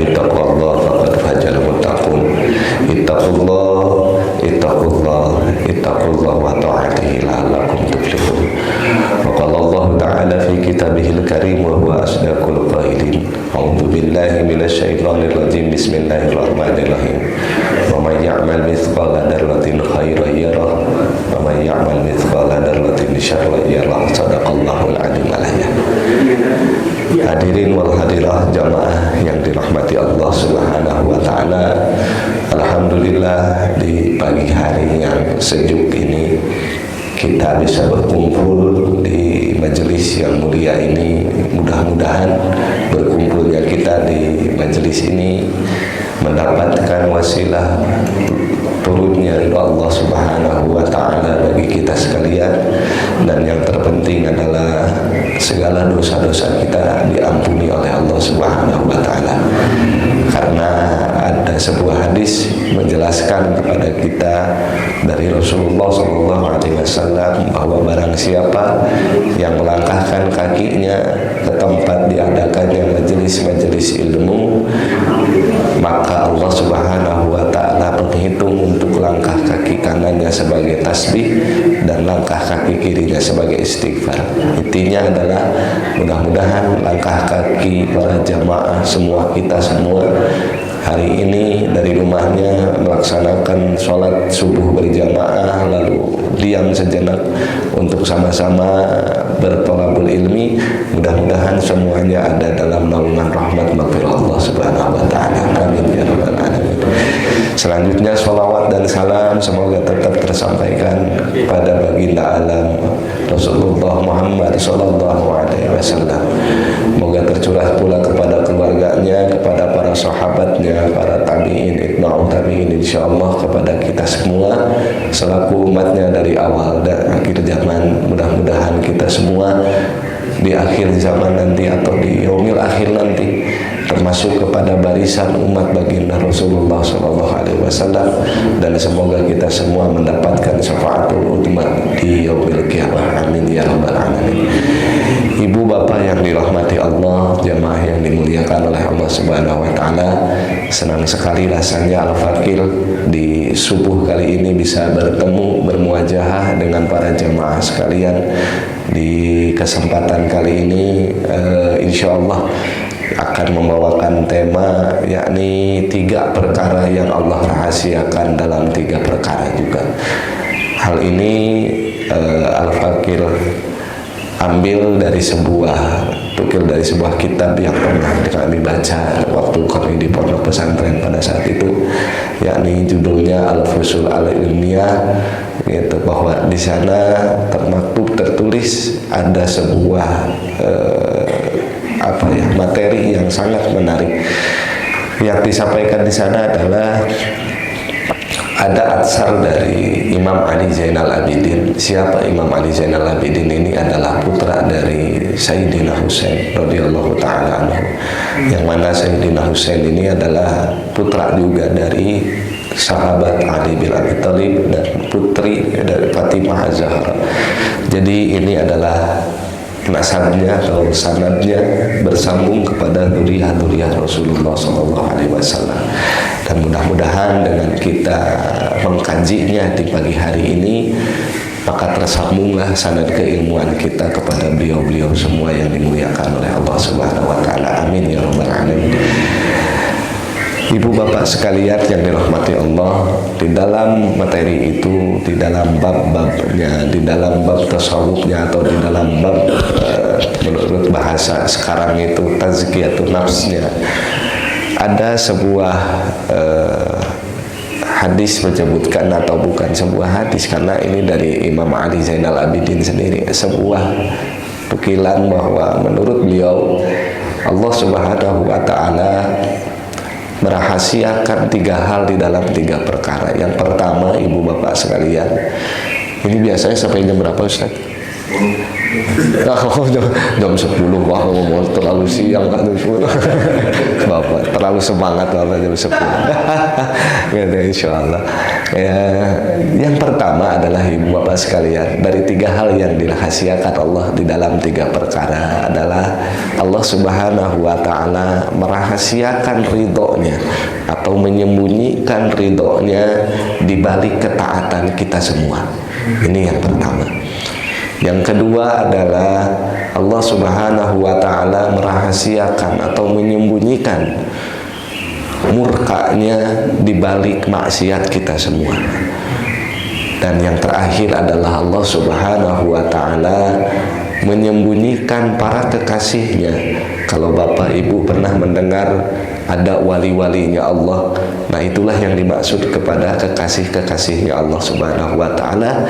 bittaqwallah faqad fazal muttaqun. Ittaqullah, ittaqullah, ittaqullah wa ta'atihi la'allakum tuflihun. Wa qala Allah ta'ala fi kitabihil karim wa huwa asdaqul qailin. A'udzu billahi minasyaitonir rajim. Bismillahirrahmanirrahim. Wa may ya'mal mithqala dzarratin khairan yarah wa may ya'mal mithqala dzarratin syarran yarah. Shadaqallahul adzim. Hadirin wal hadirah jamaah yang dirahmati Allah Subhanahu wa taala. Alhamdulillah di pagi hari yang sejuk ini kita bisa berkumpul di majelis yang mulia ini. Mudah-mudahan berkumpulnya kita di majelis ini mendapatkan wasilah turunnya ridha Allah Subhanahu wa taala bagi kita sekalian, dan yang terpenting adalah segala dosa-dosa kita diampuni oleh Allah Subhanahu wa taala. Karena ada sebuah hadis menjelaskan kepada kita dari Rasulullah SAW bahwa barang siapa yang melangkahkan kakinya ke tempat diadakannya majelis-majelis ilmu, maka Allah Subhanahu wa taala menghitung untuk langkah kaki kanannya sebagai tasbih dan langkah kaki kirinya sebagai istighfar. Intinya adalah mudah-mudahan langkah kaki para jamaah semua, kita semua hari ini dari rumahnya melaksanakan sholat subuh berjamaah, lalu diam sejenak untuk sama-sama bertolabul ilmi. Mudah-mudahan semuanya ada dalam naungan rahmat maghfirah Allah Subhanahu wa taala. Amin ya rabbal alamin. Selanjutnya sholawat dan salam semoga tetap tersampaikan pada baginda alam Rasulullah Muhammad sallallahu alaihi wasallam. Semoga tercurah pula kepada keluarganya, kepada para sahabatnya, para tabi'in, itba'u tabi'in, insyaallah kepada kita semua selaku umatnya dari awal dan akhir zaman. Mudah-mudahan kita semua di akhir zaman nanti atau di yaumil akhir nanti termasuk kepada barisan umat baginda Rasulullah SAW, dan semoga kita semua mendapatkan syafaatul umat di yaumil qiyamah. Amin ya rabbal alamin. Ibu bapak yang dirahmati Allah, jamaah yang dimuliakan oleh Allah Subhanahu wa taala, senang sekali rasanya Al-Fakil di subuh kali ini bisa bertemu bermuajahah dengan para jamaah sekalian. Di kesempatan kali ini insyaallah akan membawakan tema, yakni 3 perkara yang Allah rahasiakan dalam 3 perkara juga. Hal ini Al-Fakir ambil dari tukil dari sebuah kitab yang pernah kami baca waktu kami di pondok pesantren pada saat itu, yakni judulnya Al-Fusul Al-Ilmiyah, yaitu bahwa di sana tertulis ada sebuah materi yang sangat menarik. Yang disampaikan di sana adalah ada atsar dari Imam Ali Zainal Abidin. Siapa Imam Ali Zainal Abidin ini? Adalah putra dari Sayyidina Husain radhiyallahu taala anhu. Yang mana Sayyidina Husain ini adalah putra juga dari sahabat Ali bin Abi Thalib dan putri dari Fatimah Az-Zahra. Jadi ini adalah nasabnya atau sanadnya bersambung kepada dzurriyyah Rasulullah SAW. Dan mudah-mudahan dengan kita mengkajinya di pagi hari ini, maka tersambunglah sanad keilmuan kita kepada beliau-beliau semua yang dimuliakan oleh Allah Subhanahu wa taala. Amin ya rabbal alamin. Ibu bapak sekalian yang dirahmati Allah, di dalam materi itu, di dalam bab-babnya, di dalam bab tasawufnya atau di dalam bab menurut bahasa sekarang itu tazkiyatun nafsnya, ada sebuah hadis menyebutkan, atau bukan sebuah hadis karena ini dari Imam Ali Zainal Abidin sendiri, sebuah tukilan bahwa menurut beliau Allah Subhanahu wa taala merahasiakan 3 hal di dalam 3 perkara. Yang pertama, ibu bapak sekalian, ini biasanya sampai jam berapa Ustaz? Nah, jam 10 wah mau terlalu siang kan Bapak terlalu semangat Bapak jam 10 gitu insyaallah. Ya, yang pertama adalah ibu bapak sekalian, dari 3 hal yang dirahasiakan Allah di dalam 3 perkara adalah Allah Subhanahu wa taala merahasiakan ridhonya atau menyembunyikan ridhonya di balik ketaatan kita semua. Ini yang pertama. Yang kedua adalah Allah Subhanahu wa taala merahasiakan atau menyembunyikan murkanya di balik maksiat kita semua. Dan yang terakhir adalah Allah Subhanahu wa taala menyembunyikan para kekasihnya. Kalau Bapak Ibu pernah mendengar ada wali-walinya Allah, nah itulah yang dimaksud kepada kekasih-kekasihnya Allah Subhanahu wa taala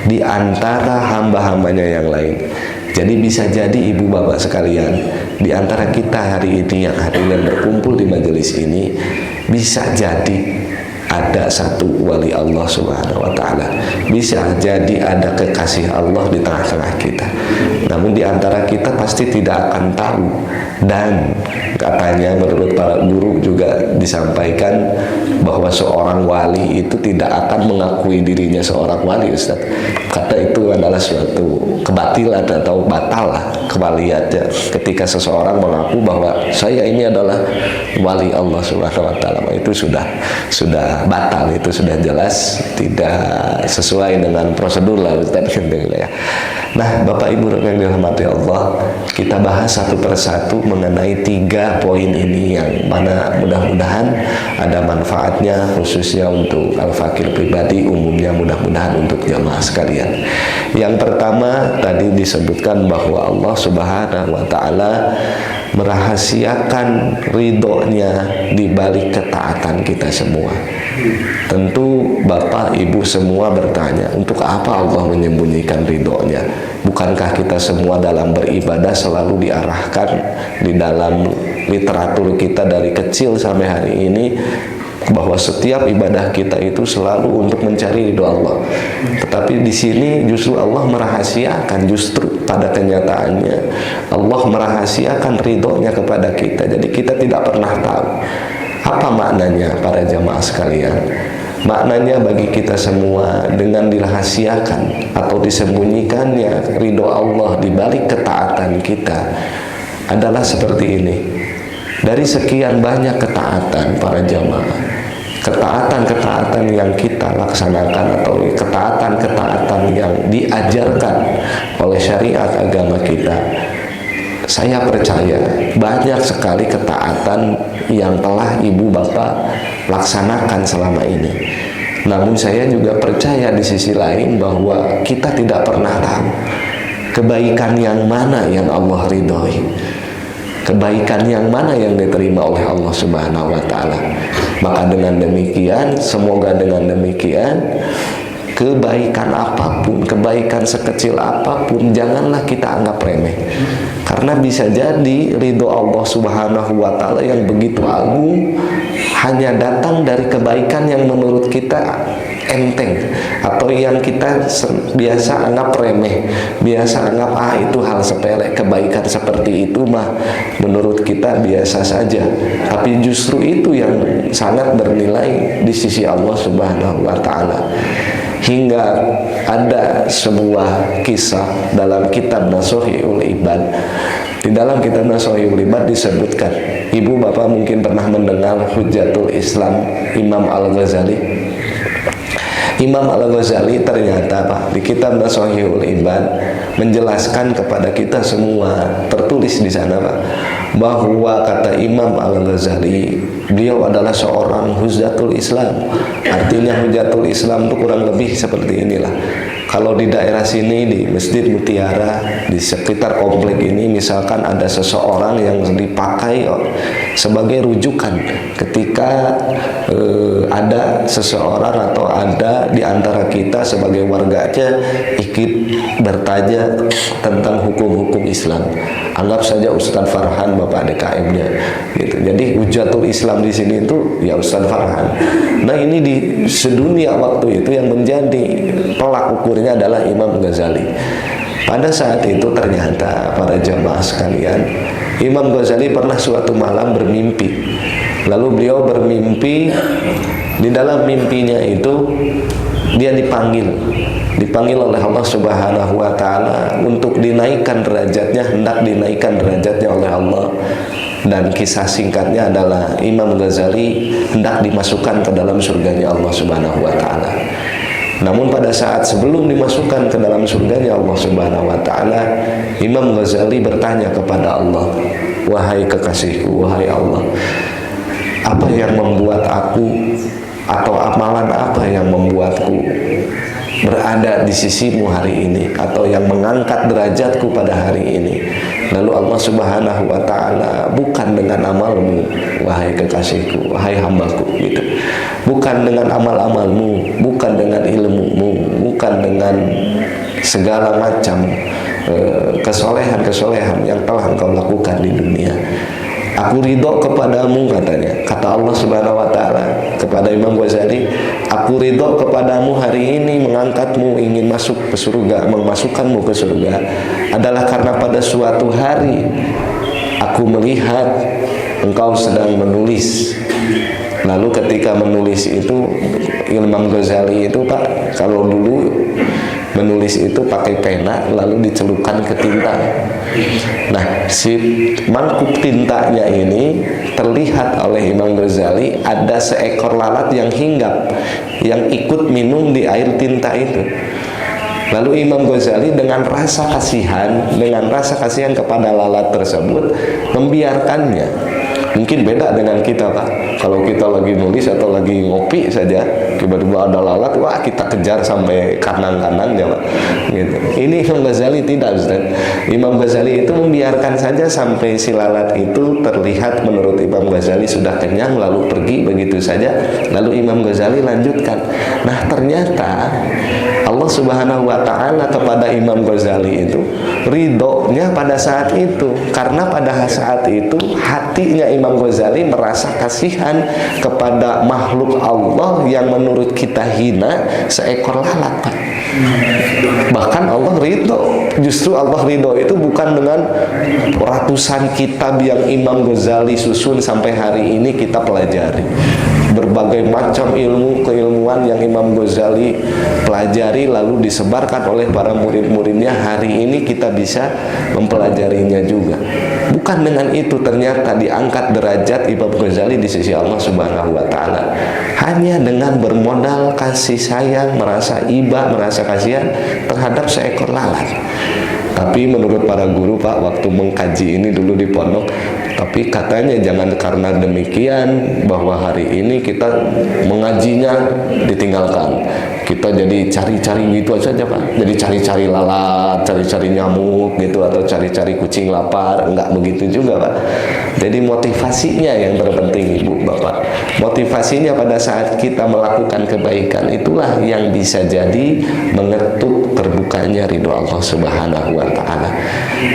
di antara hamba-hambanya yang lain. Jadi bisa jadi ibu bapak sekalian, di antara kita hari ini yang hadir berkumpul di majelis ini, bisa jadi ada satu wali Allah Subhanahu wa taala, bisa jadi ada kekasih Allah di tengah-tengah kita. Namun di antara kita pasti tidak akan tahu. Dan katanya menurut para guru juga disampaikan bahwa seorang wali itu tidak akan mengakui dirinya seorang wali, Ustaz. Kata itu adalah suatu kebatilan atau batal lah kewaliannya ketika seseorang mengaku bahwa saya ini adalah wali Allah Subhanahu wa taala. Itu sudah batal, itu sudah jelas tidak sesuai dengan prosedur lah, Ustaz. Ya. Nah, Bapak Ibu yang dirahmati Allah, kita bahas satu persatu mengenai 3 poin ini yang mana mudah-mudahan ada manfaatnya khususnya untuk al-fakir pribadi, umumnya mudah-mudahan untuk jamaah sekalian. Yang pertama tadi disebutkan bahwa Allah Subhanahu wa taala merahasiakan ridhonya di balik ketaatan kita semua. Tentu Bapak Ibu semua bertanya, untuk apa Allah menyembunyikan ridhonya? Bukankah kita semua dalam beribadah selalu diarahkan di dalam literatur kita dari kecil sampai hari ini bahwa setiap ibadah kita itu selalu untuk mencari ridho Allah. Tetapi di sini justru Allah merahasiakan, justru pada kenyataannya Allah merahasiakan ridhonya kepada kita. Jadi kita tidak pernah tahu apa maknanya para jamaah sekalian. Maknanya bagi kita semua dengan dirahasiakan atau disembunyikannya ridho Allah di balik ketaatan kita adalah seperti ini. Dari sekian banyak ketaatan para jamaah, ketaatan-ketaatan yang kita laksanakan atau ketaatan-ketaatan yang diajarkan oleh syariat agama kita, saya percaya banyak sekali ketaatan yang telah ibu bapak laksanakan selama ini. Namun saya juga percaya di sisi lain bahwa kita tidak pernah tahu kebaikan yang mana yang Allah ridhoi, kebaikan yang mana yang diterima oleh Allah Subhanahu wa taala. Maka dengan demikian, semoga dengan demikian, kebaikan apapun, kebaikan sekecil apapun, janganlah kita anggap remeh. Karena bisa jadi ridho Allah Subhanahu wa taala yang begitu agung hanya datang dari kebaikan yang menurut kita enteng, atau yang kita biasa anggap remeh, biasa anggap itu hal sepele. Kebaikan seperti itu mah menurut kita biasa saja, tapi justru itu yang sangat bernilai di sisi Allah Subhanahu wa taala. Hingga ada sebuah kisah dalam kitab Nasuhul Ibad. Di dalam kitab Nasuhul Ibad disebutkan, ibu bapak mungkin pernah mendengar Hujjatul Islam Imam Al-Ghazali. Imam Al-Ghazali ternyata Pak, di kitab Nasuhul Ibad menjelaskan kepada kita semua, tertulis di sana Pak, bahwa kata Imam Al-Ghazali, beliau adalah seorang Hujjatul Islam. Artinya Hujjatul Islam itu kurang lebih seperti inilah. Kalau di daerah sini, di Masjid Mutiara, di sekitar komplek ini, misalkan ada seseorang yang dipakai sebagai rujukan ketika ada seseorang atau ada di antara kita sebagai warganya ikut bertanya tentang hukum-hukum Islam. Anggap saja Ustadz Farhan, Bapak DKM-nya, gitu. Jadi Hujjatul Islam di sini itu ya Ustadz Farhan. Nah ini di sedunia waktu itu yang menjadi pelak ukurnya adalah Imam Ghazali. Pada saat itu ternyata para jamaah sekalian, Imam Ghazali pernah suatu malam bermimpi. Lalu beliau bermimpi, di dalam mimpinya itu dia dipanggil oleh Allah Subhanahu wa taala untuk dinaikkan derajatnya, hendak dinaikkan derajatnya oleh Allah. Dan kisah singkatnya adalah Imam Ghazali hendak dimasukkan ke dalam surganya Allah Subhanahu wa taala. Namun pada saat sebelum dimasukkan ke dalam surganya Allah Subhanahu wa taala, Imam Ghazali bertanya kepada Allah, "Wahai kekasihku, wahai Allah, apa yang membuat aku, atau amalan apa yang membuatku berada di sisimu hari ini, atau yang mengangkat derajatku pada hari ini?" Lalu Allah Subhanahu wa taala, "Bukan dengan amalmu, wahai kekasihku, wahai hambaku," gitu. "Bukan dengan amal-amalmu, bukan dengan ilmumu, bukan dengan segala macam kesolehan-kesolehan yang telah engkau lakukan di dunia. Aku ridho kepadamu," katanya, kata Allah Subhanahu wa taala kepada Imam Ghazali, "Aku ridho kepadamu hari ini, mengangkatmu, ingin masuk ke surga, memasukkanmu ke surga, adalah karena pada suatu hari aku melihat engkau sedang menulis." Lalu ketika menulis itu, Imam Ghazali itu, Pak, kalau dulu menulis itu pakai pena lalu dicelupkan ke tinta. Nah, si mangkuk tintanya ini terlihat oleh Imam Ghazali ada seekor lalat yang hinggap, yang ikut minum di air tinta itu. Lalu Imam Ghazali dengan rasa kasihan kepada lalat tersebut membiarkannya. Mungkin beda dengan kita, Pak. Kalau kita lagi nulis atau lagi ngopi saja, tiba-tiba ada lalat, wah kita kejar sampai kanan-kanannya, Pak. Gitu. Ini Imam Ghazali tidak, Ustaz. Imam Ghazali itu membiarkan saja sampai si lalat itu terlihat menurut Imam Ghazali sudah kenyang, lalu pergi begitu saja. Lalu Imam Ghazali lanjutkan. Nah, ternyata Allah Subhanahu wa taala kepada Imam Ghazali itu ridhonya pada saat itu, karena pada saat itu hatinya Imam Ghazali merasa kasihan kepada makhluk Allah yang menurut kita hina, seekor lalat, Pak. Bahkan Allah ridho. Justru Allah ridho itu bukan dengan ratusan kitab yang Imam Ghazali susun sampai hari ini kita pelajari. Berbagai macam keilmuan yang Imam Ghazali pelajari lalu disebarkan oleh para murid-muridnya, hari ini kita bisa mempelajarinya juga. Bukan dengan itu ternyata diangkat derajat Imam Ghazali di sisi Allah Subhanahu wa taala. Hanya dengan bermodal kasih sayang, merasa iba, merasa kasihan terhadap seekor lalat. Tapi menurut para guru, Pak, waktu mengkaji ini dulu di pondok, tapi katanya jangan karena demikian bahwa hari ini kita mengajinya ditinggalkan. Kita jadi cari-cari gitu saja, Pak. Jadi cari-cari lalat, cari-cari nyamuk gitu, atau cari-cari kucing lapar. Enggak begitu juga, Pak. Jadi motivasinya yang terpenting, Ibu, Bapak. Motivasinya pada saat kita melakukan kebaikan, itulah yang bisa jadi mengetuk terbukanya ridho Allah Subhanahu wa taala.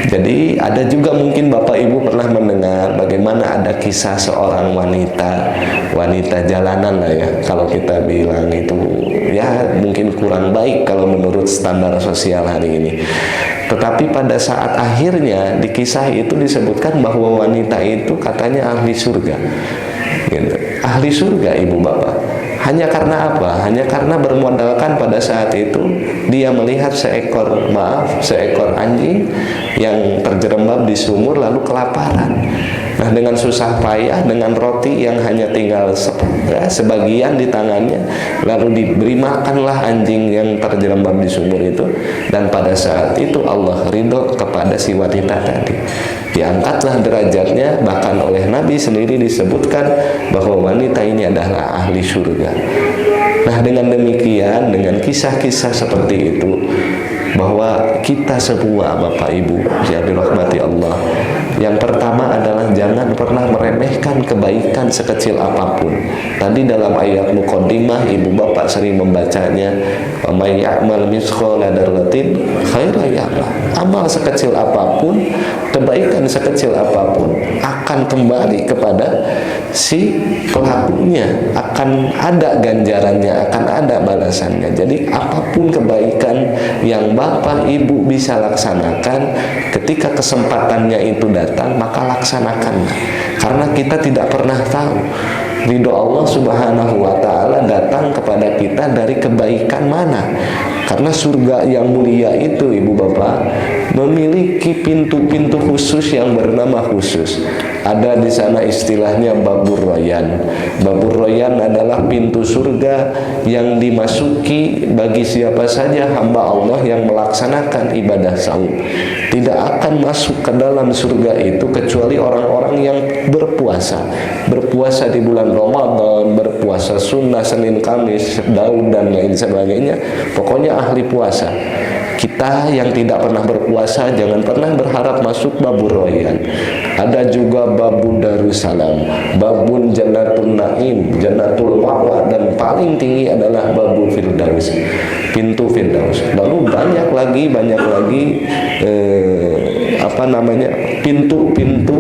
Jadi ada juga mungkin Bapak Ibu pernah mendengar bagaimana ada kisah seorang wanita jalanan lah ya, kalau kita bilang itu ya mungkin kurang baik kalau menurut standar sosial hari ini. Tetapi pada saat akhirnya di kisah itu disebutkan bahwa wanita itu katanya ahli surga, gitu. Ahli surga, Ibu Bapak. Hanya karena apa? Hanya karena bermodalkan pada saat itu dia melihat seekor anjing yang terjerembab di sumur lalu kelaparan. Nah, dengan susah payah, dengan roti yang hanya tinggal sebagian di tangannya, lalu diberi makanlah anjing yang terjerembab di sumur itu. Dan pada saat itu Allah ridho kepada si wanita tadi. Diangkatlah derajatnya, bahkan oleh Nabi sendiri disebutkan bahwa wanita ini adalah ahli surga. Nah, dengan demikian, dengan kisah-kisah seperti itu, bahwa kita semua Bapak Ibu yang dirahmati Allah, yang pertama adalah jangan pernah meremehkan meremehkan kebaikan sekecil apapun. Tadi dalam ayat muqaddimah ibu bapak sering membacanya, wa may ya'mal mithqala dzarratin khairan yarah. Amal sekecil apapun, kebaikan sekecil apapun akan kembali kepada si pelakunya, akan ada ganjarannya, akan ada balasannya. Jadi apapun kebaikan yang bapak ibu bisa laksanakan, ketika kesempatannya itu datang, maka laksanakanlah. Karena kita tidak pernah tahu ridho Allah Subhanahu wa ta'ala datang kepada kita dari kebaikan mana. Karena surga yang mulia itu ibu bapak memiliki pintu-pintu khusus yang bernama khusus. Ada di sana istilahnya Babur Rayyan. Babur Rayyan adalah pintu surga yang dimasuki bagi siapa saja hamba Allah yang melaksanakan ibadah saum. Tidak akan masuk ke dalam surga itu kecuali orang-orang yang berpuasa. Berpuasa di bulan Ramadan, berpuasa sunnah Senin Kamis, Daud dan lain sebagainya. Pokoknya ahli puasa. Kita yang tidak pernah berpuasa jangan pernah berharap masuk Babur Rayyan. Ada juga Babun Darussalam, Babun Jannatul Naim, Jannatul Ma'wa, dan paling tinggi adalah Babul Firdaus, pintu Firdaus. Lalu banyak lagi pintu-pintu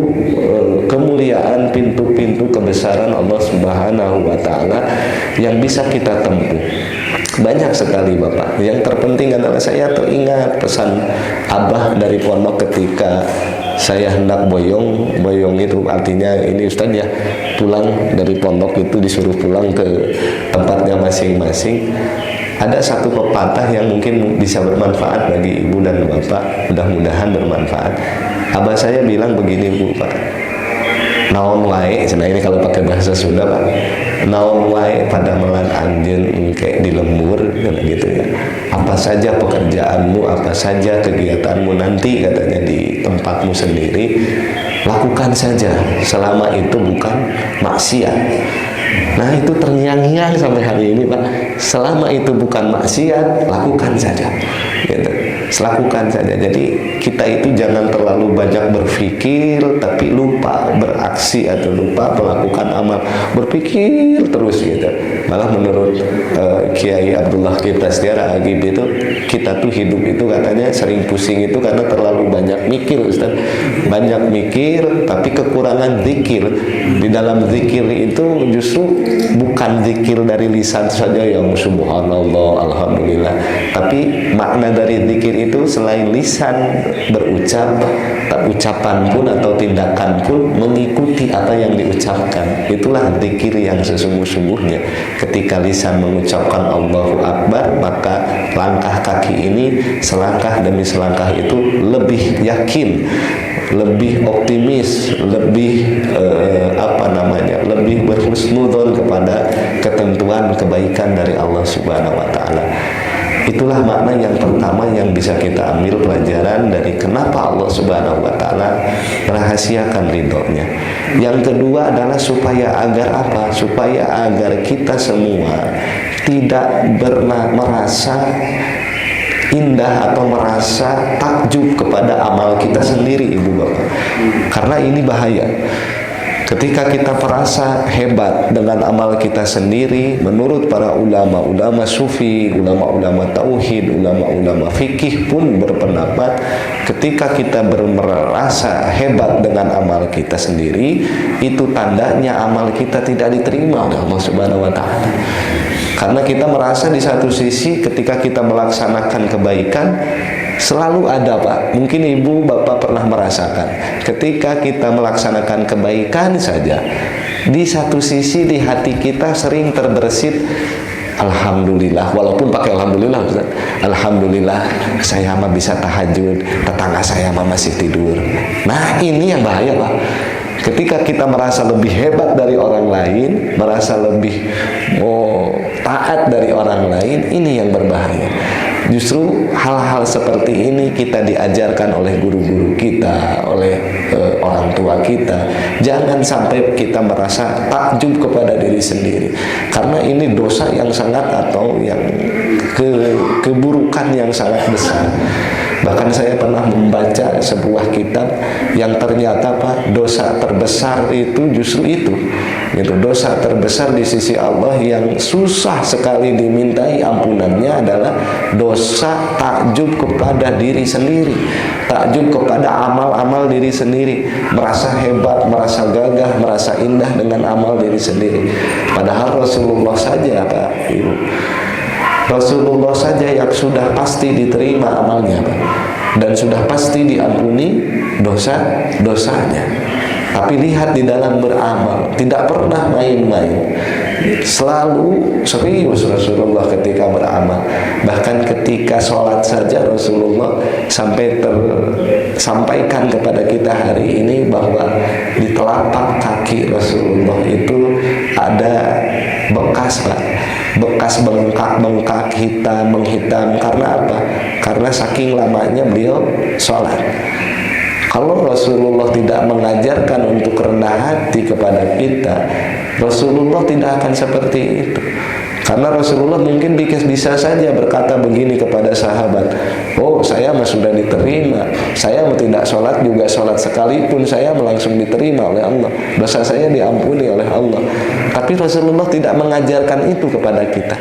kemuliaan, pintu-pintu kebesaran Allah Subhanahu wa ta'ala yang bisa kita tempuh. Banyak sekali bapak. Yang terpenting adalah saya teringat pesan abah dari pondok ketika saya hendak boyong itu artinya ini Ustaz ya, pulang dari pondok itu disuruh pulang ke tempatnya masing-masing. Ada satu pepatah yang mungkin bisa bermanfaat bagi ibu dan bapak, mudah-mudahan bermanfaat. Abah saya bilang begini bu pak, naon wae, nah ini kalau pakai bahasa Sunda pak, naon wae pada melan anjeun engke di lembur gitu ya. Apa saja pekerjaanmu, apa saja kegiatanmu nanti katanya di tempatmu sendiri, lakukan saja selama itu bukan maksiat. Nah itu terngiang-ngiang sampai hari ini pak, selama itu bukan maksiat, lakukan saja gitu. Lakukan saja. Jadi kita itu jangan terlalu banyak berpikir tapi lupa beraksi atau lupa melakukan amal. Berpikir terus gitu. Malah menurut Kiai Abdullah Prasetya Agib itu, kita tuh hidup itu katanya sering pusing itu karena terlalu banyak mikir Ustaz. Banyak mikir tapi kekurangan zikir. Di dalam zikir itu justru bukan zikir dari lisan saja yang subhanallah, alhamdulillah, tapi makna dari zikir itu selain lisan berucap, ucapan pun atau tindakan pun mengikuti apa yang diucapkan. Itulah zikir yang sesungguh-sungguhnya. Ketika lisan mengucapkan Allahu Akbar, maka langkah kaki ini selangkah demi selangkah itu lebih yakin, lebih optimis, lebih lebih berhusnudzon kepada ketentuan kebaikan dari Allah Subhanahu wa ta'ala. Itulah makna yang pertama yang bisa kita ambil pelajaran dari kenapa Allah Subhanahu wa ta'ala merahasiakan ridhonya. Yang kedua adalah supaya agar apa? Supaya agar kita semua tidak merasa indah atau merasa takjub kepada amal kita sendiri ibu bapak. Karena ini bahaya. Ketika kita merasa hebat dengan amal kita sendiri, menurut para ulama sufi, ulama tauhid, ulama fikih pun berpendapat ketika kita merasa hebat dengan amal kita sendiri, itu tandanya amal kita tidak diterima oleh Allah Subhanahu wa ta'ala. Karena kita merasa di satu sisi ketika kita melaksanakan kebaikan selalu ada pak, mungkin ibu bapak pernah merasakan ketika kita melaksanakan kebaikan saja, di satu sisi di hati kita sering terbersit alhamdulillah, walaupun pakai alhamdulillah Ustaz. Alhamdulillah saya mah bisa tahajud, tetangga saya mah masih tidur. Nah ini yang bahaya pak. Ketika kita merasa lebih hebat dari orang lain, merasa lebih taat dari orang lain, ini yang berbahaya. Justru hal-hal seperti ini kita diajarkan oleh guru-guru kita, oleh orang tua kita. Jangan sampai kita merasa takjub kepada diri sendiri, karena ini dosa yang sangat atau yang keburukan yang sangat besar. Bahkan saya pernah membaca sebuah kitab yang ternyata Pak, dosa terbesar itu justru itu. Gitu. Dosa terbesar di sisi Allah yang susah sekali dimintai ampunannya adalah dosa takjub kepada diri sendiri, takjub kepada amal-amal diri sendiri, merasa hebat, merasa gagah, merasa indah dengan amal diri sendiri. Padahal Rasulullah saja Pak Ibu, Rasulullah saja yang sudah pasti diterima amalnya Pak, dan sudah pasti diampuni dosa-dosanya. Tapi lihat di dalam beramal, tidak pernah main-main, selalu serius Rasulullah ketika beramal. Bahkan ketika sholat saja Rasulullah sampai tersampaikan kepada kita hari ini bahwa di telapak kaki Rasulullah itu ada bekas Pak, bekas bengkak-bengkak hitam, menghitam. Karena apa? Karena saking lamanya beliau sholat. Kalau Rasulullah tidak mengajarkan untuk rendah hati kepada kita, Rasulullah tidak akan seperti itu. Karena Rasulullah mungkin bisa saja berkata begini kepada sahabat, oh saya sudah diterima, saya tidak sholat juga, sholat sekalipun saya langsung diterima oleh Allah, dosa saya diampuni oleh Allah. Tapi Rasulullah tidak mengajarkan itu kepada kita.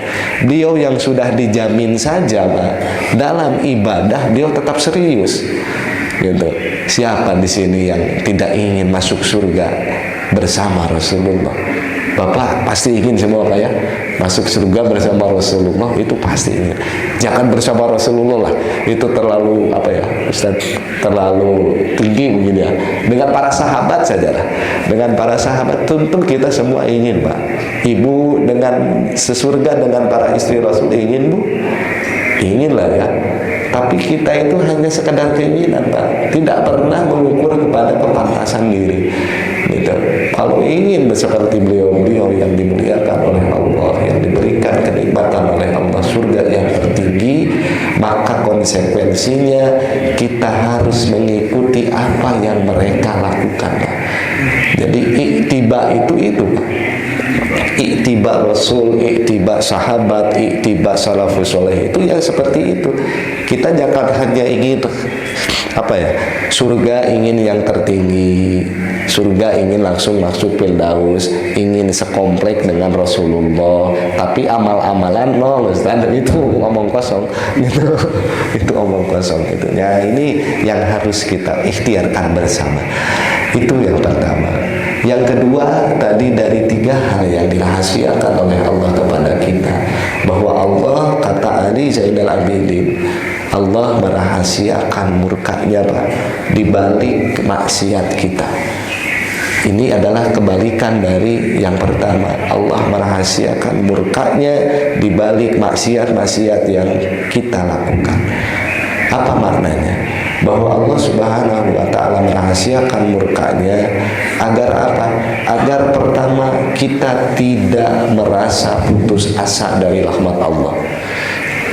Beliau yang sudah dijamin saja Pak, dalam ibadah beliau tetap serius. Gitu. Siapa di sini yang tidak ingin masuk surga bersama Rasulullah? Bapak pasti ingin semua Pak ya, masuk surga bersama Rasulullah, itu pasti ingin. Jangan bersama Rasulullah lah, itu terlalu apa ya Ustaz, terlalu tinggi mungkin ya. Dengan para sahabat saja lah, dengan para sahabat tentu kita semua ingin Pak. Ibu dengan sesurga dengan para istri Rasul ingin Bu? Ingin lah ya. Tapi kita itu hanya sekedar keinginan Pak, tidak pernah mengukur kepada kepantasan diri. Gitu. Kalau ingin seperti beliau-beliau yang dimuliakan oleh Allah, yang diberikan kenikmatan oleh Allah, surga yang tertinggi, maka konsekuensinya kita harus mengikuti apa yang mereka lakukan Pak. Jadi ittiba itu Pak. Iktiba Rasul, iktiba sahabat, iktiba salafus soleh, itu yang seperti itu. Kita jangan hanya ingin apa ya, surga ingin yang tertinggi, surga ingin langsung masuk Firdaus, ingin sekomplek dengan Rasulullah, tapi amal-amalan nol Ustaz, itu omong kosong gitu. Itu omong kosong itu. Ya ini yang harus kita ikhtiarkan bersama. Itu yang pertama. Yang kedua, tadi dari 3 hal yang dirahasiakan oleh Allah kepada kita, bahwa Allah, kata Ali Zainal Abidin, Allah merahasiakan murkanya Pak, dibalik maksiat kita. Ini adalah kebalikan dari yang pertama. Allah merahasiakan murkanya dibalik maksiat-maksiat yang kita lakukan. Apa maknanya? Bahwa Allah Subhanahu wa ta'ala merahasiakan murkanya agar apa? Agar pertama kita tidak merasa putus asa dari rahmat Allah.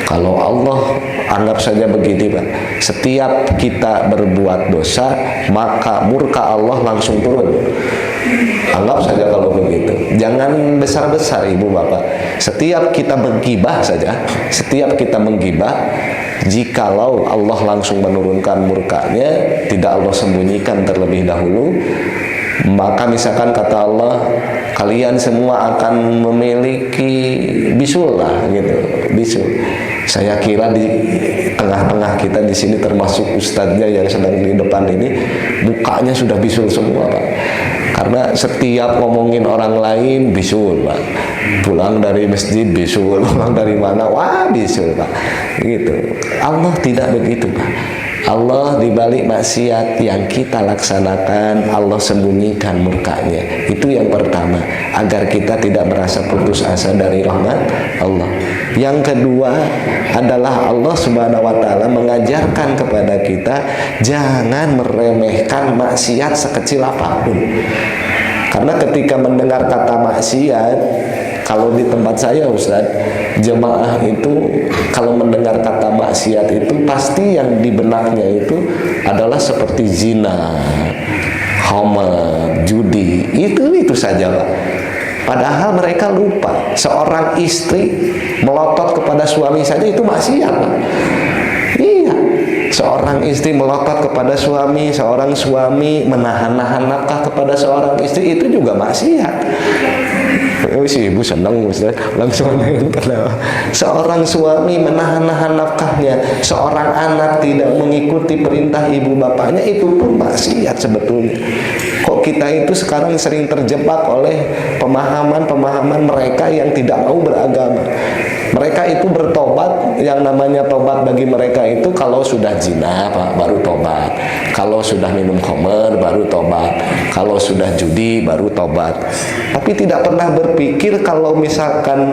Kalau Allah, anggap saja begini Pak, setiap kita berbuat dosa maka murka Allah langsung turun. Anggap saja kalau begitu. Jangan besar-besar Ibu Bapak. Setiap kita menggibah saja, setiap kita menggibah, jikalau Allah langsung menurunkan murkanya, tidak Allah sembunyikan terlebih dahulu, maka misalkan kata Allah, kalian semua akan memiliki bisul lah gitu, bisul. Saya kira di tengah-tengah kita di sini termasuk ustadznya yang sedang di depan ini, mukanya sudah bisul semua Pak. Karena setiap ngomongin orang lain bisul Pak. Pulang dari masjid bisul, pulang dari mana, wah bisul Pak. Gitu. Allah tidak begitu Pak. Allah dibalik maksiat yang kita laksanakan, Allah sembunyikan murkanya. Itu yang pertama, agar kita tidak merasa putus asa dari rahmat Allah. Yang kedua adalah Allah Subhanahu wa ta'ala mengajarkan kepada kita jangan meremehkan maksiat sekecil apapun. Karena ketika mendengar kata maksiat, kalau di tempat saya Ustaz, jemaah itu kalau mendengar kata maksiat itu pasti yang di benaknya itu adalah seperti zina, khamar, judi, itu saja Pak. Padahal mereka lupa seorang istri melotot kepada suami saja itu maksiat Pak. Iya, Seorang istri melotot kepada suami, seorang suami menahan-nahan nafkah kepada seorang istri, itu juga maksiat. Si ibu senang Ustaz, langsung seorang suami menahan-nahan nafkahnya, seorang anak tidak mengikuti perintah ibu bapaknya, itu pun maksiat sebetulnya. Kok kita itu sekarang sering terjebak oleh pemahaman-pemahaman mereka yang tidak mau beragama. Mereka itu bertobat, yang namanya tobat bagi mereka itu kalau sudah zina Pak, baru tobat. Kalau sudah minum khamr baru tobat. Kalau sudah judi baru tobat. Tapi tidak pernah berpikir kalau misalkan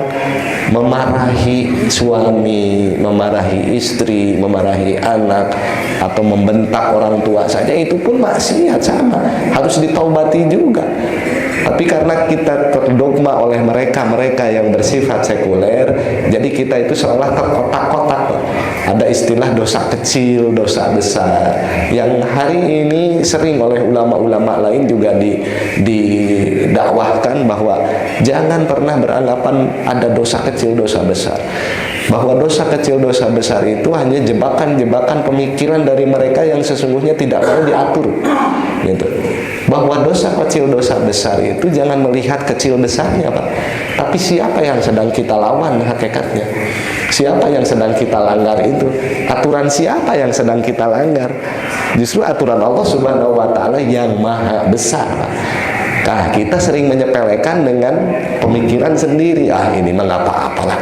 memarahi suami, memarahi istri, memarahi anak, atau membentak orang tua saja itu pun maksiat sama, harus ditaubati juga. Tapi karena kita terdogma oleh mereka yang bersifat sekuler, jadi kita itu seolah terkotak-kotak. Ada istilah dosa kecil, dosa besar, yang hari ini sering oleh ulama-ulama lain juga didakwahkan bahwa jangan pernah beranggapan ada dosa kecil, dosa besar. Bahwa dosa kecil, dosa besar itu hanya jebakan-jebakan pemikiran dari mereka yang sesungguhnya tidak mau diatur, gitu. Bahwa dosa kecil, dosa besar itu jangan melihat kecil besarnya Pak, tapi siapa yang sedang kita lawan hakikatnya, siapa yang sedang kita langgar itu, aturan siapa yang sedang kita langgar. Justru aturan Allah Subhanahu wa Ta'ala yang maha besar Pak. Nah, kita sering menyepelekan dengan pemikiran sendiri. Ini mah nggak apa-apalah.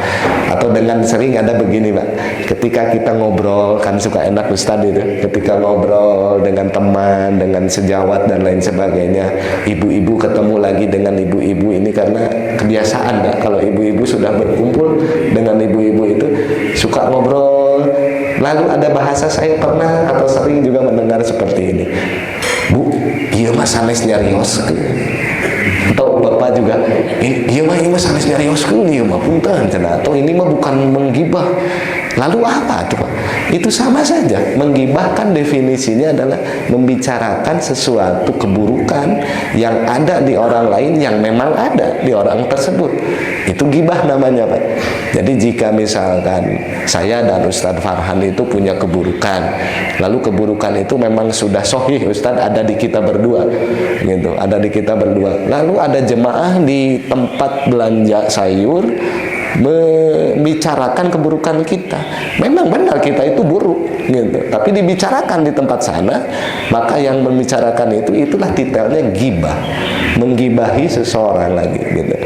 Atau dengan sering ada begini Pak, ketika kita ngobrol, kan suka enak Ustadz itu, ketika ngobrol dengan teman, dengan sejawat dan lain sebagainya, ibu-ibu ketemu lagi dengan ibu-ibu ini karena kebiasaan Pak, kalau ibu-ibu sudah berkumpul dengan ibu-ibu itu suka ngobrol. Lalu ada bahasa, saya pernah atau sering juga mendengar seperti ini, Bu, iya mas sanes nyarios. Atau bapak juga, iya mah sanes nyarios nih mah punten, atau ini mah bukan menggibah. Lalu apa tuh Pak? Itu sama saja. Menggibah kan definisinya adalah membicarakan sesuatu keburukan yang ada di orang lain, yang memang ada di orang tersebut. Itu gibah namanya Pak. Jadi jika misalkan saya dan Ustadz Farhan itu punya keburukan, lalu keburukan itu memang sudah sahih Ustadz ada di kita berdua, gitu, ada di kita berdua. Lalu ada jemaah di tempat belanja sayur membicarakan keburukan kita. Memang benar kita itu buruk, gitu. Tapi dibicarakan di tempat sana, maka yang membicarakan itu, itulah titelnya gibah, menggibahi seseorang lagi, gitu.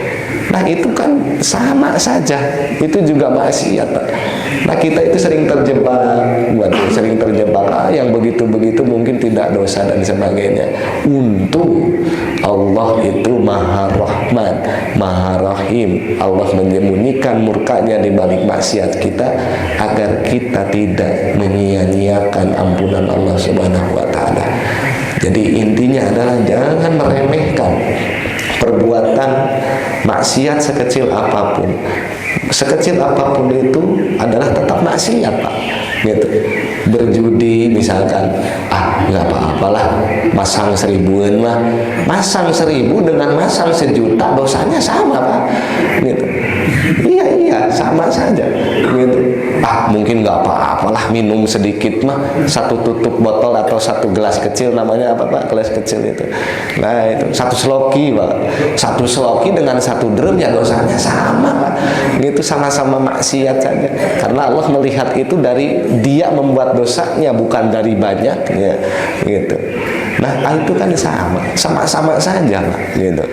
Nah itu kan sama saja, itu juga maksiat Pak. Nah kita itu sering terjebak, sering terjebak yang begitu-begitu mungkin tidak dosa dan sebagainya. Untung Allah itu Maha Rahman, Maha Rahim. Allah menyembunyikan murkanya di balik maksiat kita agar kita tidak menyia-nyiakan ampunan Allah Subhanahu wa Ta'ala. Jadi intinya adalah jangan meremehkan perbuatan maksiat sekecil apapun. Sekecil apapun itu adalah tetap maksiat Pak, gitu. Berjudi misalkan, nggak apa-apalah, masang 1000-an mah, masang 1000 dengan masang 1.000.000 dosanya sama Pak, gitu. Iya sama saja, gitu. Mungkin nggak apa-apalah minum sedikit mah, 1 tutup botol atau 1 gelas kecil, namanya apa Pak, gelas kecil itu. Nah itu 1 sloki Pak, 1 sloki dengan 1 drum ya dosanya sama Pak, gitu, sama-sama maksiat saja. Karena Allah melihat itu dari dia membuat dosanya, bukan dari banyaknya, gitu. Nah itu kan sama-sama saja Pak, gitu.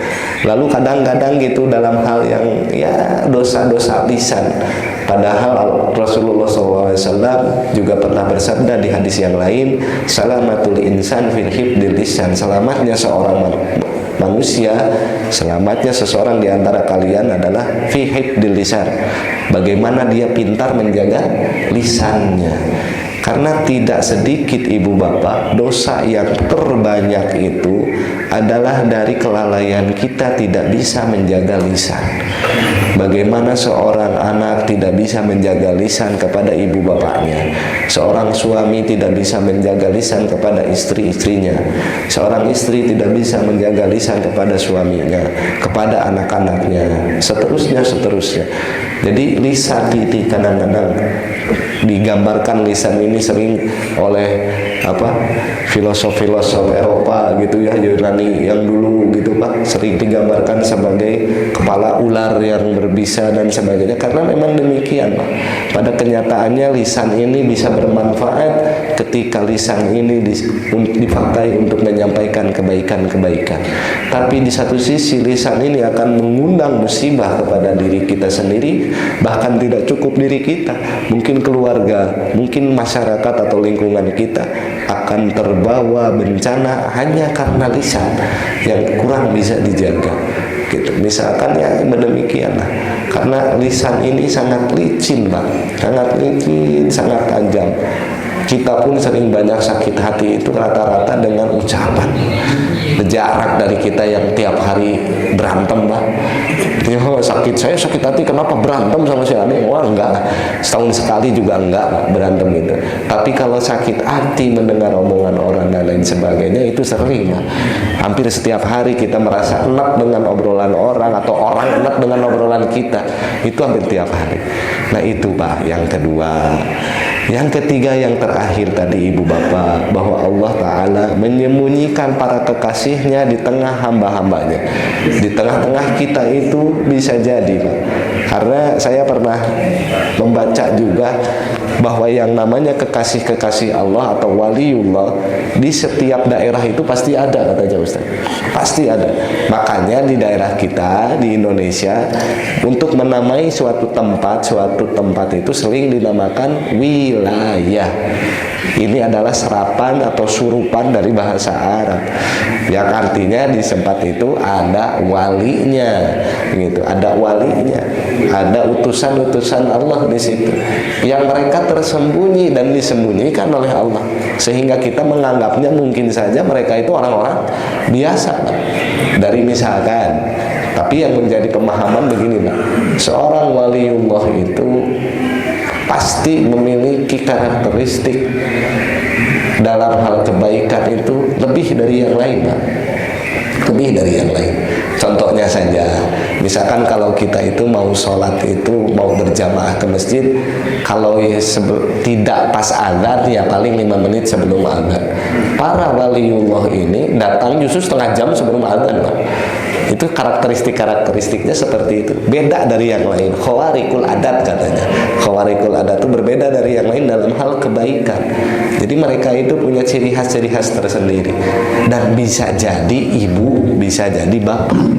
Lalu kadang-kadang gitu dalam hal yang ya dosa-dosa lisan, padahal Rasulullah SAW juga pernah bersabda di hadis yang lain, salamatul insan fil hifdil lisan, selamatnya seorang manusia, selamatnya seseorang di antara kalian adalah fi hifdil lisan, bagaimana dia pintar menjaga lisannya. Karena tidak sedikit ibu bapak, dosa yang terbanyak itu adalah dari kelalaian kita tidak bisa menjaga lisan. Bagaimana seorang anak tidak bisa menjaga lisan kepada ibu bapaknya, seorang suami tidak bisa menjaga lisan kepada istri-istrinya, seorang istri tidak bisa menjaga lisan kepada suaminya, kepada anak-anaknya, seterusnya. Jadi lisan itu kadang-kadang digambarkan lisan ini ini sering oleh filosof-filosof Eropa gitu ya, Yunani yang dulu gitu Pak, sering digambarkan sebagai kepala ular yang berbisa dan sebagainya, karena memang demikian Pak. Pada kenyataannya lisan ini bisa bermanfaat ketika lisan ini dipakai untuk menyampaikan kebaikan-kebaikan. Tapi di satu sisi lisan ini akan mengundang musibah kepada diri kita sendiri, bahkan tidak cukup diri kita, mungkin keluarga, mungkin masyarakat atau lingkungan kita akan terbawa bencana hanya karena lisan yang kurang bisa dijaga gitu. Misalkan ya demikian lah, karena lisan ini sangat licin Pak, sangat licin, sangat tajam. Kita pun sering banyak sakit hati itu rata-rata dengan ucapan. Jarak dari kita yang tiap hari berantem Pak. Saya sakit hati kenapa berantem sama si Ade? Wah enggak, setahun sekali juga enggak Pak, berantem gitu. Tapi kalau sakit hati mendengar omongan orang dan lain sebagainya itu sering Pak. Hampir setiap hari kita merasa enak dengan obrolan orang atau orang enak dengan obrolan kita. Itu hampir tiap hari. Nah itu Pak yang kedua. Yang ketiga, yang terakhir tadi Ibu Bapak, bahwa Allah Ta'ala menyembunyikan para kekasihnya di tengah hamba-hambanya. Di tengah-tengah kita itu bisa jadi Pak. Karena saya pernah membaca juga bahwa yang namanya kekasih-kekasih Allah atau waliullah di setiap daerah itu pasti ada, katanya Ustaz. Pasti ada. Makanya di daerah kita di Indonesia untuk menamai suatu tempat itu sering dinamakan wilayah. Ini adalah serapan atau surupan dari bahasa Arab yang artinya di tempat itu ada walinya gitu, ada walinya, ada utusan-utusan Allah di situ yang mereka tersembunyi dan disembunyikan oleh Allah, sehingga kita menganggapnya mungkin saja mereka itu orang-orang biasa dari misalkan. Tapi yang menjadi pemahaman begini Pak, seorang waliullah itu pasti memiliki karakteristik dalam hal kebaikan itu lebih dari yang lain Pak. Lebih dari yang lain. Contohnya saja, misalkan kalau kita itu mau sholat itu, mau berjamaah ke masjid, kalau tidak pas azan ya paling 5 menit sebelum azan. Para waliullah ini datang justru setengah jam sebelum azan Pak. Itu karakteristiknya seperti itu, beda dari yang lain. Khawarikul adat katanya. Khawarikul adat itu berbeda dari yang lain dalam hal kebaikan. Jadi mereka itu punya ciri khas tersendiri. Dan bisa jadi ibu, bisa jadi bapak.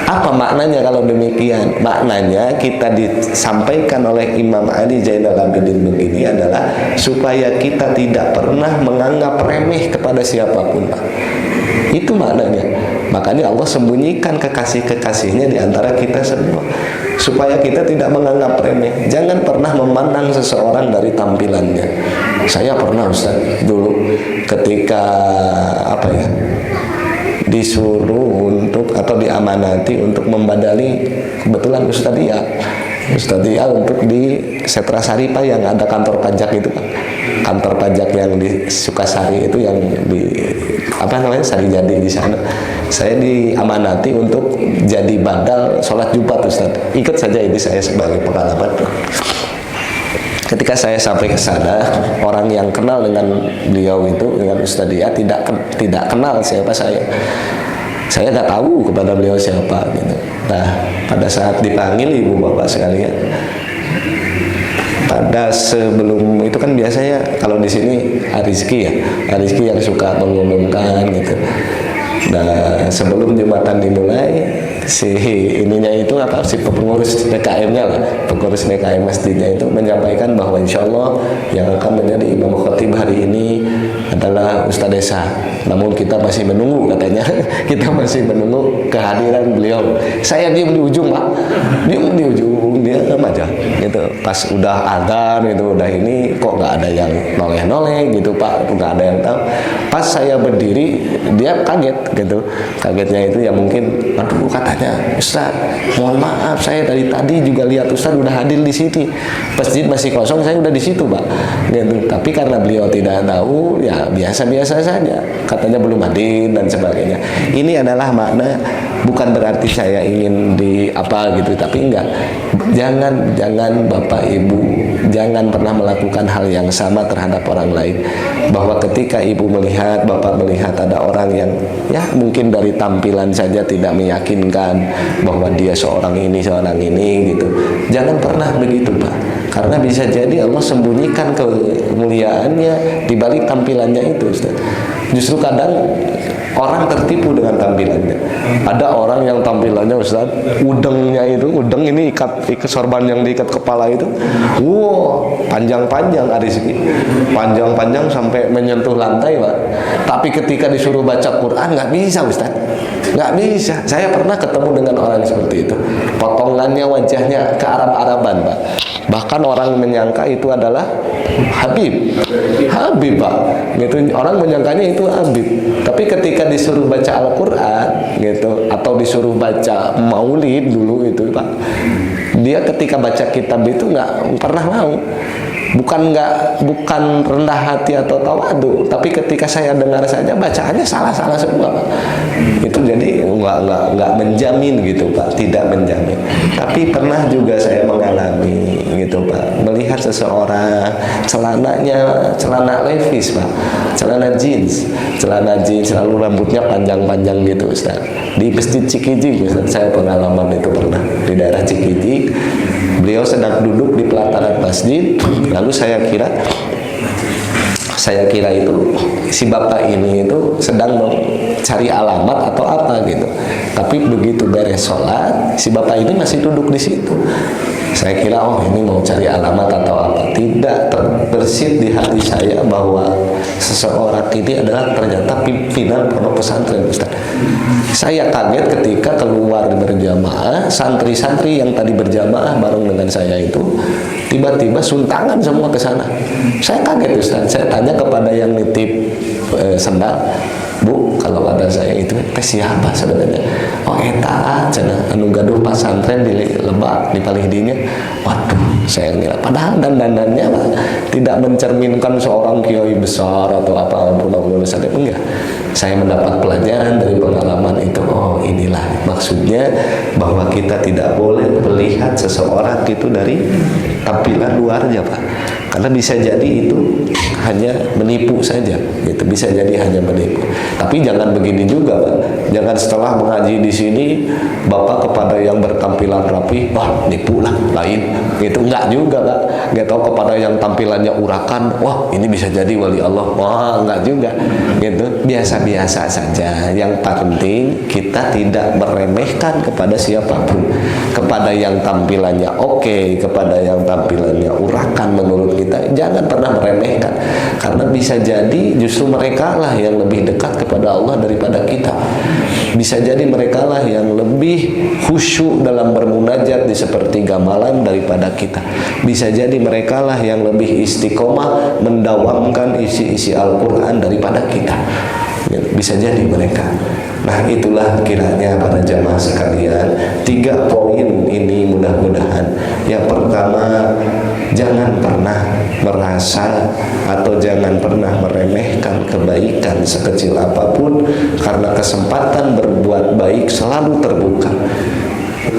Apa maknanya kalau demikian? Maknanya kita disampaikan oleh Imam Ali Zainal Abidin begini adalah supaya kita tidak pernah menganggap remeh kepada siapapun. Itu maknanya. Makanya Allah sembunyikan kekasih-kekasihnya di antara kita semua, supaya kita tidak menganggap remeh. Jangan pernah memandang seseorang dari tampilannya. Saya pernah Ustaz dulu ketika disuruh untuk atau diamanati untuk membadali, kebetulan Ustaz Dia untuk di Setrasari Pak, yang ada kantor pajak itu Pak. Kantor pajak yang di Sukasari itu, yang di Sarijadi di sana. Saya diamanati untuk jadi badal sholat Jumat Ustaz. Ikut saja ini saya sebagai pengalaman. Ketika saya sampai ke sana, orang yang kenal dengan beliau itu, dengan Ustaz Dia, tidak kenal siapa saya. Saya nggak tahu kepada beliau siapa gitu. Nah, pada saat dipanggil ibu bapak sekalian, pada sebelum itu kan biasanya kalau di sini Rizki yang suka mengumumkan gitu. Nah, sebelum Jumatan dimulai, si pengurus PKM-nya lah, pengurus PKM masjidnya itu menyampaikan bahwa insya Allah yang akan menjadi imam khatib hari ini adalah Ustaz Desa. Namun kita masih menunggu katanya, kita masih menunggu kehadiran beliau. Saya diam di ujung Pak, diam di ujung, dia aja gitu. Pas udah adzan gitu, udah ini kok nggak ada yang noleh-noleh gitu Pak, nggak ada yang tahu. Pas saya berdiri, dia kaget gitu. Kagetnya itu ya mungkin, aduh katanya, Ustaz, mohon maaf saya dari tadi juga lihat Ustaz udah hadir di sini. Masjid masih kosong, saya udah di situ Pak. Gitu. Tapi karena beliau tidak tahu, ya biasa-biasa saja. Katanya belum hadir dan sebagainya. Ini adalah makna Bukan berarti saya ingin di apa gitu, tapi enggak. Jangan Bapak Ibu, jangan pernah melakukan hal yang sama terhadap orang lain. Bahwa ketika Ibu melihat, Bapak melihat ada orang yang ya mungkin dari tampilan saja tidak meyakinkan bahwa dia seorang ini gitu. Jangan pernah begitu, Pak. Karena bisa jadi Allah sembunyikan kemuliaannya di balik tampilannya itu, Ustaz. Justru kadang orang tertipu dengan tampilannya. Ada orang yang tampilannya, Ustaz, udeng ini ikat sorban yang diikat kepala itu, panjang-panjang ada segi, panjang-panjang sampai menyentuh lantai, Pak. Tapi ketika disuruh baca Quran nggak bisa, Ustaz. Nggak bisa. Saya pernah ketemu dengan orang seperti itu. Potongannya wajahnya ke Arab-Araban, Pak. Bahkan orang menyangka itu adalah Habib, Pak. Gitu. Orang menyangkanya itu Habib. Tapi ketika disuruh baca Al-Quran, gitu, atau disuruh baca Maulid dulu itu, Pak, dia ketika baca kitab itu nggak pernah mau. Bukan rendah hati atau tawadu, tapi ketika saya dengar saja bacaannya salah semua, Pak. Itu jadi nggak menjamin gitu, Pak, tidak menjamin. Tapi pernah juga saya mengalami gitu, Pak, melihat seseorang celana levis, Pak, celana jeans lalu rambutnya panjang-panjang gitu, Ustaz. Di Masjid Cikijik, Ustaz, saya pengalaman itu pernah di daerah Cikijik. Beliau sedang duduk di pelataran masjid, lalu saya kira itu si bapak ini itu sedang mencari alamat atau apa gitu. Tapi begitu beres sholat, si bapak ini masih duduk di situ. Saya kira ini mau cari alamat atau apa. Tidak terbersit di hati saya bahwa seseorang ini adalah ternyata pimpinan pondok pesantren, Ustaz. Saya kaget ketika keluar berjamaah, santri-santri yang tadi berjamaah bareng dengan saya itu tiba-tiba suntangan semua ke sana. Saya kaget, Ustaz. Saya tanya kepada yang nitip sendal, Bu, kalau ada saya itu siapa sebenarnya? Eta anu gaduh pasantren di Lebak, di Palihdinya. Waduh, saya ngira padahal dandanannya tidak mencerminkan seorang kiai besar atau apa pun besar. Enggak. Saya mendapat pelajaran dari pengalaman itu. Inilah maksudnya bahwa kita tidak boleh melihat seseorang itu dari tampilan luarnya, Pak. Karena bisa jadi itu hanya menipu saja, gitu. Bisa jadi hanya menipu. Tapi jangan begini juga, Pak. Jangan setelah mengaji di sini, Bapak kepada yang bertampilan rapi, nipu lah, lain. Gitu. Enggak juga, Pak. Enggak tahu kepada yang tampilannya urakan, ini bisa jadi wali Allah. Enggak juga. Gitu. Biasa-biasa saja. Yang penting kita tidak meremehkan kepada siapapun. Kepada yang tampilannya oke, kepada yang tampilannya urakan menurut kita, jangan pernah meremehkan. Karena bisa jadi justru mereka lah yang lebih dekat kepada Allah daripada kita. Bisa jadi mereka lah yang lebih khusyuk dalam bermunajat di sepertiga malam daripada kita. Bisa jadi mereka lah yang lebih istiqomah mendawamkan isi-isi Al-Quran daripada kita. Bisa jadi mereka. Nah, itulah kiranya para jamaah sekalian, 3 poin ini mudah-mudahan. Yang pertama, jangan pernah merasa atau jangan pernah meremehkan kebaikan sekecil apapun, karena kesempatan berbuat baik selalu terbuka.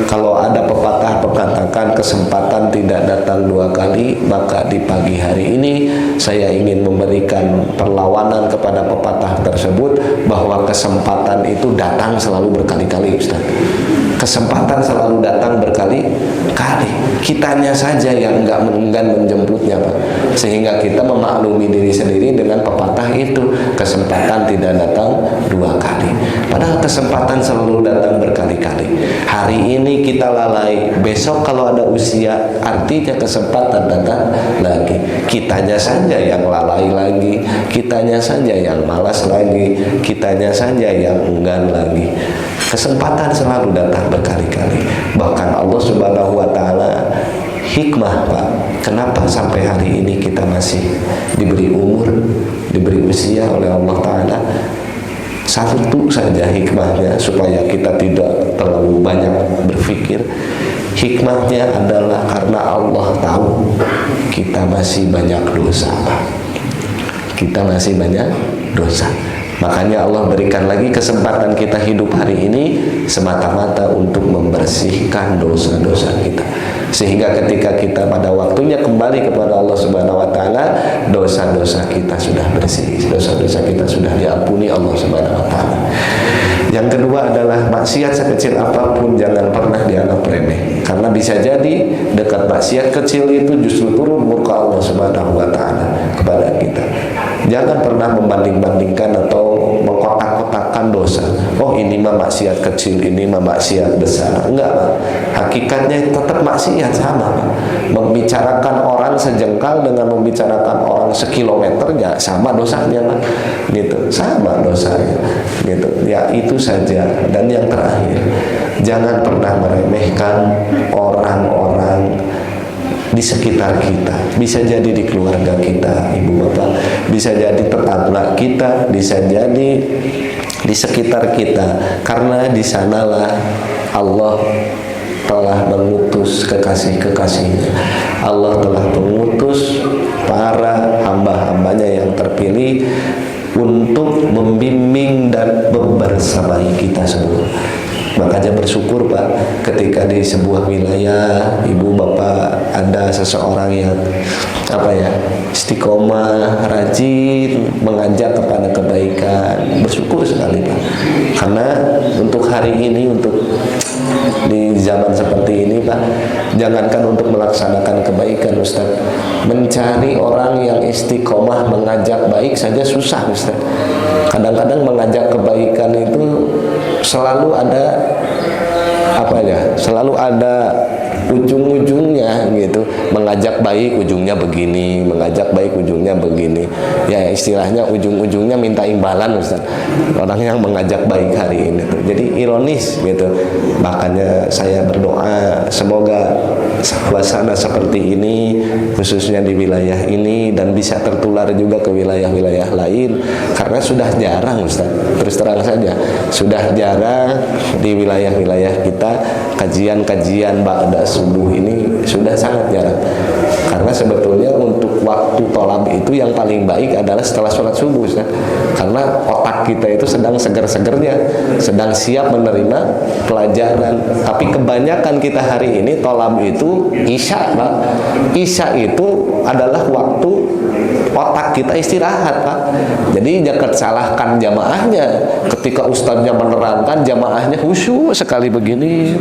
Kalau ada pepatah mengatakan kesempatan tidak datang 2 kali, maka di pagi hari ini saya ingin memberikan perlawanan kepada pepatah tersebut, bahwa kesempatan itu datang selalu berkali-kali, Ustaz. Kesempatan selalu datang berkali-kali. Kitanya saja yang enggak enggan menjemputnya, Pak. Sehingga kita memaklumi diri sendiri dengan pepatah itu, kesempatan tidak datang 2 kali. Padahal kesempatan selalu datang berkali-kali. Hari ini kita lalai, besok kalau ada usia, artinya kesempatan datang lagi. Kitanya saja yang lalai lagi, kitanya saja yang malas lagi, kitanya saja yang enggan lagi. Kesempatan selalu datang berkali-kali. Bahkan Allah Subhanahu wa Ta'ala hikmah, Pak, kenapa sampai hari ini kita masih diberi umur, diberi usia oleh Allah Ta'ala. Satu saja hikmahnya, supaya kita tidak terlalu banyak berpikir. Hikmahnya adalah karena Allah tahu kita masih banyak dosa, Pak. Kita masih banyak dosa. Makanya Allah berikan lagi kesempatan kita hidup hari ini semata-mata untuk membersihkan dosa-dosa kita. Sehingga ketika kita pada waktunya kembali kepada Allah Subhanahu wa taala, dosa-dosa kita sudah bersih, dosa-dosa kita sudah diampuni Allah Subhanahu wa taala. Yang kedua adalah maksiat sekecil apapun jangan pernah dianggap remeh. Karena bisa jadi dekat maksiat kecil itu justru turun murka Allah Subhanahu wa taala kepada kita. Jangan pernah membanding-bandingkan atau mengkotak-kotakkan dosa. Oh, ini mah maksiat kecil, ini mah maksiat besar. Enggak, Pak. Hakikatnya tetap maksiat sama, Pak. Membicarakan orang sejengkal dengan membicarakan orang sekilometer ya sama dosanya, Pak. Gitu. Sama dosanya. Gitu. Ya, itu saja. Dan yang terakhir, jangan pernah meremehkan orang-orang di sekitar kita. Bisa jadi di keluarga kita, ibu bapak, bisa jadi tetangga kita, bisa jadi di sekitar kita, karena di sanalah Allah telah mengutus kekasih-kekasihnya. Allah telah mengutus para hamba-hambanya yang terpilih untuk membimbing dan membersamai kita semua. Makanya bersyukur, Pak, ketika di sebuah wilayah ibu bapak ada seseorang yang istiqomah, rajin mengajak kepada kebaikan. Bersyukur sekali, Pak. Karena untuk hari ini, untuk di zaman seperti ini, Pak, jangankan untuk melaksanakan kebaikan, Ustaz, mencari orang yang istiqomah mengajak baik saja susah, Ustaz. Kadang-kadang mengajak kebaikan itu selalu ada selalu ada ujung-ujungnya gitu. Mengajak baik ujungnya begini, mengajak baik ujungnya begini. Ya, istilahnya ujung-ujungnya minta imbalan, Ustaz. Orang yang mengajak baik hari ini tuh. Jadi ironis gitu. Makanya saya berdoa semoga suasana seperti ini khususnya di wilayah ini dan bisa tertular juga ke wilayah-wilayah lain, karena sudah jarang, Ustaz. Terus terang saja, sudah jarang di wilayah-wilayah kita kajian-kajian ba'da subuh ini sudah sangat jarang. Karena sebetulnya untuk waktu tolab itu yang paling baik adalah setelah sholat subuh, Ustaz. Karena otak kita itu sedang seger-segernya, sedang siap menerima pelajaran. Tapi kebanyakan kita hari ini tolab itu isya, Pak. Isya itu adalah waktu otak kita istirahat, Pak. Jadi jangan salahkan jamaahnya. Ketika ustadznya menerangkan, jamaahnya khusyuk sekali begini.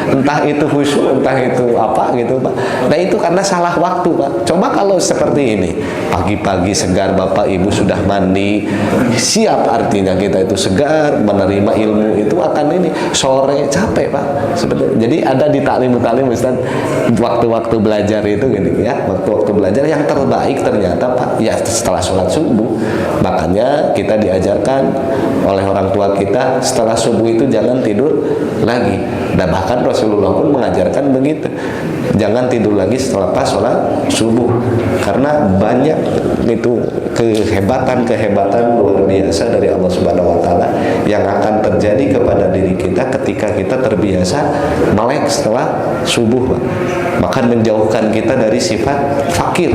Entah itu khusyuk, entah itu apa gitu, Pak. Nah, itu karena salah waktu, Pak. Coba kalau seperti ini, pagi-pagi segar, Bapak Ibu sudah mandi, siap, artinya kita itu segar, menerima ilmu itu akan ini. Sore capek, Pak. Sebetulnya. Jadi ada di taklim-taklim, Ustaz, waktu-waktu belajar itu gini ya, waktu-waktu belajar yang terbaik ternyata, Pak, ya setelah sholat subuh. Makanya kita diajarkan oleh orang tua kita setelah subuh itu jangan tidur lagi. Dan bahkan Rasulullah pun mengajarkan begitu, jangan tidur lagi setelah pas sholat subuh, karena banyak itu kehebatan luar biasa dari Allah Subhanahu wa taala yang akan terjadi kepada diri kita ketika kita terbiasa melek setelah subuh, Pak. Maka menjauhkan kita dari sifat fakir,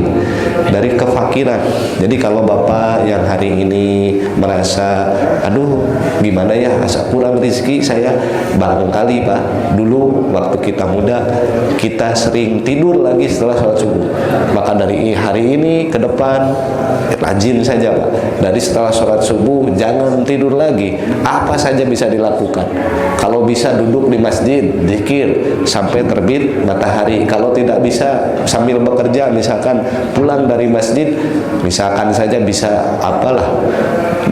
dari kefakiran. Jadi kalau Bapak yang hari ini merasa aduh gimana ya, asa kurang rezeki saya, barangkali, Pak, dulu waktu kita muda kita sering tidur lagi setelah sholat subuh. Maka dari hari ini ke depan rajin saja, Pak. Dari setelah sholat subuh jangan tidur lagi. Apa saja bisa dilakukan. Kalau bisa duduk di masjid, zikir sampai terbit matahari. Kalau tidak bisa sambil bekerja, misalkan pulang dari masjid, misalkan saja bisa apalah,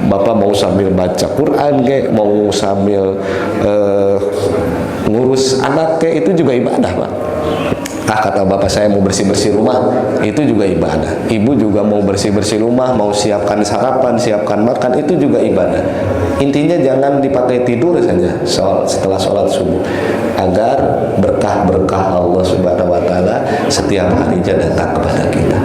Bapak mau sambil baca Quran kayak, mau sambil ngurus anak kayak, itu juga ibadah, Pak. Kata bapak saya mau bersih-bersih rumah, itu juga ibadah. Ibu juga mau bersih-bersih rumah, mau siapkan sarapan, siapkan makan, itu juga ibadah. Intinya jangan dipakai tidur saja setelah sholat subuh, agar berkah-berkah Allah Subhanahu wa taala setiap harinya datang kepada kita.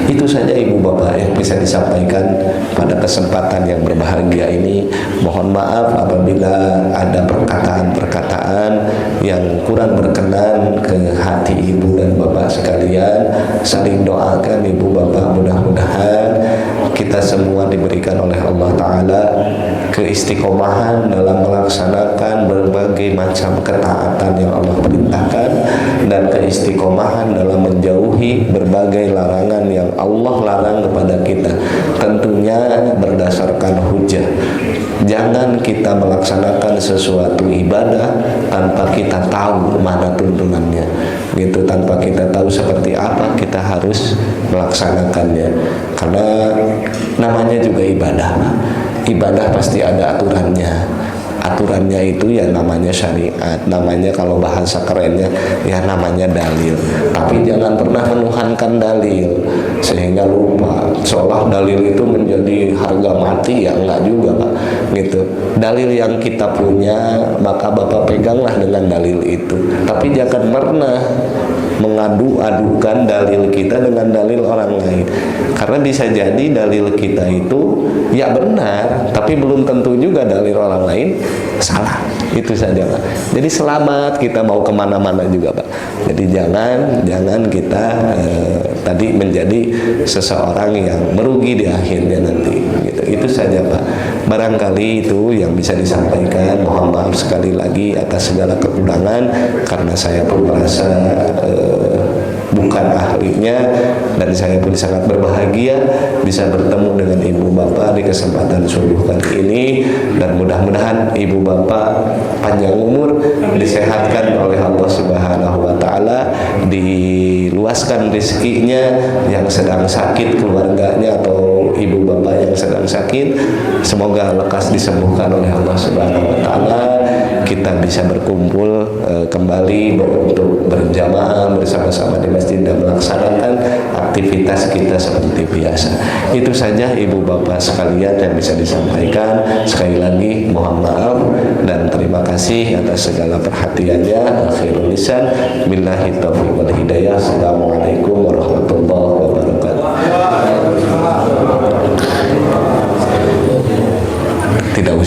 Itu saja ibu bapak yang bisa disampaikan pada kesempatan yang berbahagia ini. Mohon maaf apabila ada perkataan-perkataan yang kurang berkenan ke hati ibu dan bapak sekalian. Saling doakan ibu bapak, mudah-mudahan kita semua diberikan oleh Allah Ta'ala keistiqomahan dalam melaksanakan berbagai macam ketaatan yang Allah perintahkan, dan keistiqomahan dalam menjauhi berbagai larangan yang Allah larang kepada kita, tentunya berdasarkan hujah. Jangan kita melaksanakan sesuatu ibadah tanpa kita tahu mana tuntunannya, gitu. Tanpa kita tahu seperti apa kita harus melaksanakannya, karena namanya juga ibadah. Ibadah pasti ada aturannya. Aturannya itu ya namanya syariat, namanya kalau bahasa kerennya ya namanya dalil. Tapi jangan pernah menuhankan dalil sehingga lupa seolah dalil itu menjadi harga mati, ya enggak juga Pak, gitu. Dalil yang kita punya maka Bapak peganglah dengan dalil itu, tapi jangan pernah mengadu-adukan dalil kita dengan dalil orang lain, karena bisa jadi dalil kita itu ya benar, tapi belum tentu juga dalil orang lain salah. Itu saja Pak. Jadi selamat kita mau kemana-mana juga Pak. Jadi jangan kita tadi menjadi seseorang yang merugi di akhirnya nanti, gitu. Itu saja Pak. Barangkali itu yang bisa disampaikan. Mohon maaf sekali lagi atas segala kekurangan, karena saya pun merasa bukan ahlinya, dan saya pun sangat berbahagia bisa bertemu dengan ibu bapak di kesempatan subuh kali ini, dan mudah-mudahan ibu bapak panjang umur, disehatkan oleh Allah Subhanahu wa Ta'ala, diluaskan rezekinya, yang sedang sakit keluarganya atau ibu bapak yang sedang sakit semoga lekas disembuhkan oleh Allah Subhanahu wa Ta'ala. Kita bisa berkumpul kembali untuk berjamaah bersama-sama di masjid dan melaksanakan aktivitas kita seperti biasa. Itu saja ibu bapak sekalian yang bisa disampaikan. Sekali lagi mohon maaf dan terima kasih atas segala perhatiannya. Akhirul lisan, billahi taufiq wal hidayah. Assalamualaikum